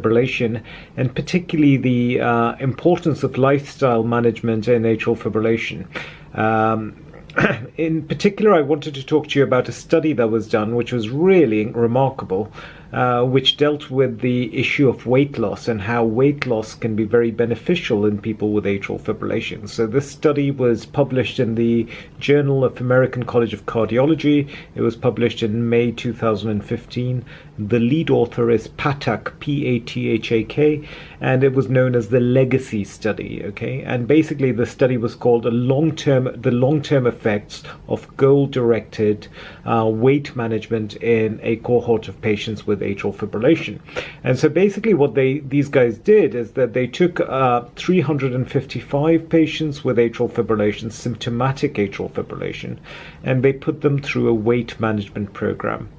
fibrillation, and particularly the importance of lifestyle management in atrial fibrillation. In particular, I wanted to talk to you about a study that was done, which was really remarkable, which dealt with the issue of weight loss and how weight loss can be very beneficial in people with atrial fibrillation. So this study was published in the Journal of American College of Cardiology. It was published in May 2015. The lead author is Pathak, P-A-T-H-A-K, and it was known as the Legacy Study. Okay, and basically the study was called the long-term effects of goal-directed weight management in a cohort of patients with atrial fibrillation. And so basically what these guys did is that they took 355 patients with atrial fibrillation, symptomatic atrial fibrillation, and they put them through a weight management program.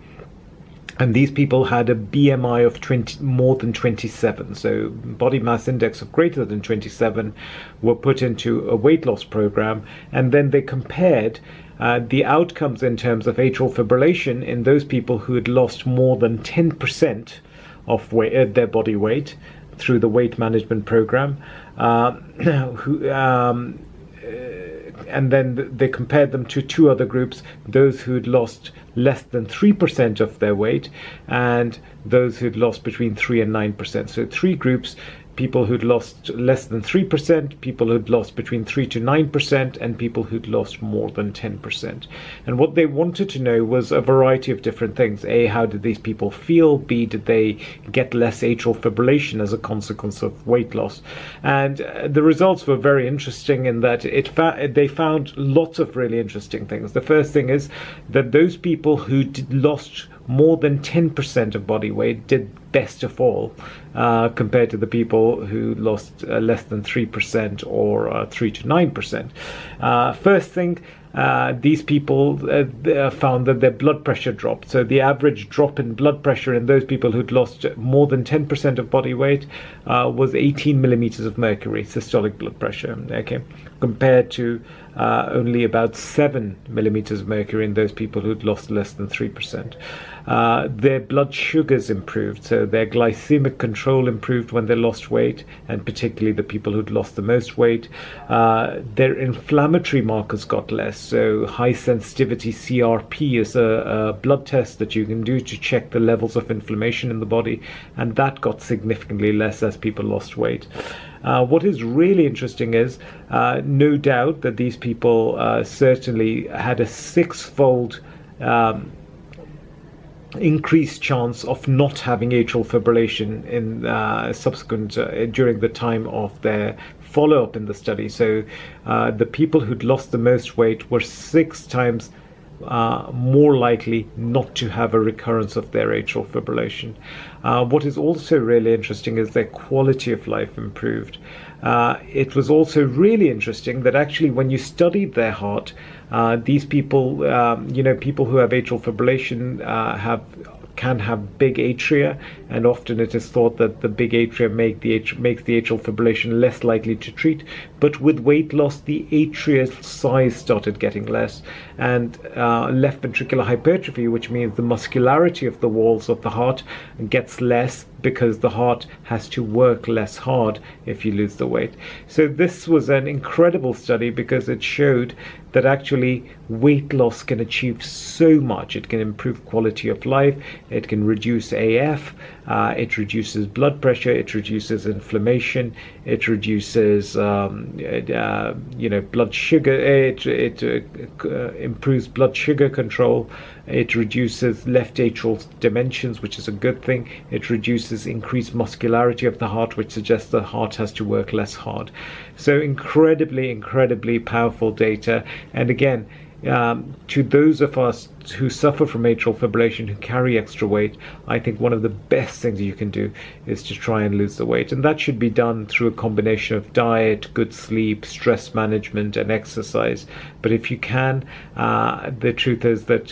And these people had a BMI of more than 27, so body mass index of greater than 27, were put into a weight loss program, and then they compared the outcomes in terms of atrial fibrillation in those people who had lost more than 10% of their body weight through the weight management program, and then they compared them to two other groups, those who had lost less than 3% of their weight and those who'd lost between 3 and 9%. So three groups: people who'd lost less than 3%, people who'd lost between 3 to 9%, and people who'd lost more than 10%. And what they wanted to know was a variety of different things. A, how did these people feel? B, did they get less atrial fibrillation as a consequence of weight loss? And the results were very interesting in that they found lots of really interesting things. The first thing is that those people who lost more than 10% of body weight did best of all, compared to the people who lost less than 3% or 3 to 9%. First thing, these people found that their blood pressure dropped. So the average drop in blood pressure in those people who'd lost more than 10% of body weight was 18 millimeters of mercury, systolic blood pressure, okay, compared to only about 7 millimeters of mercury in those people who'd lost less than 3%. Their blood sugars improved, so their glycemic control improved when they lost weight, and particularly the people who'd lost the most weight. Their inflammatory markers got less, so high sensitivity CRP is a blood test that you can do to check the levels of inflammation in the body, and that got significantly less as people lost weight. What is really interesting is, no doubt that these people certainly had a six-fold increased chance of not having atrial fibrillation in subsequent during the time of their follow-up in the study. So the people who'd lost the most weight were 6 times more likely not to have a recurrence of their atrial fibrillation. What is also really interesting is their quality of life improved. It was also really interesting that actually when you studied their heart, these people, people who have atrial fibrillation can have big atria, and often it is thought that the big atria makes the atrial fibrillation less likely to treat. But with weight loss, the atria size started getting less, and left ventricular hypertrophy, which means the muscularity of the walls of the heart gets less, because the heart has to work less hard if you lose the weight. So this was an incredible study because it showed that actually weight loss can achieve so much. It can improve quality of life, it can reduce AF, it reduces blood pressure, it reduces inflammation, it reduces blood sugar, it improves blood sugar control, it reduces left atrial dimensions, which is a good thing. It reduces increased muscularity of the heart, which suggests the heart has to work less hard. So incredibly powerful data. And again, to those of us who suffer from atrial fibrillation, who carry extra weight, I think one of the best things you can do is to try and lose the weight. And that should be done through a combination of diet, good sleep, stress management, and exercise. But if you can, the truth is that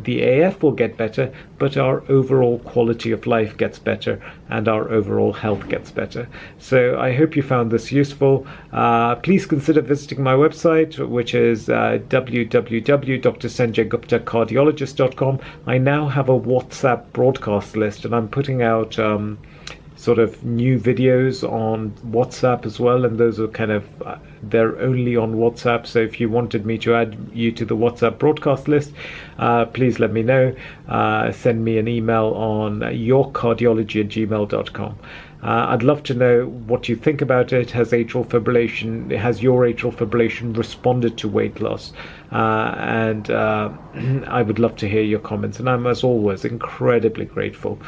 the AF will get better, but our overall quality of life gets better, and our overall health gets better. So I hope you found this useful. Please consider visiting my website, which is www.drsanjayguptacardiologist.com. I now have a WhatsApp broadcast list, and I'm putting out sort of new videos on WhatsApp as well, and those are kind of they're only on WhatsApp. So if you wanted me to add you to the WhatsApp broadcast list, please let me know. Send me an email on yourcardiology@gmail.com. I'd love to know what you think about it. Has your atrial fibrillation responded to weight loss? And I would love to hear your comments. And I'm, as always, incredibly grateful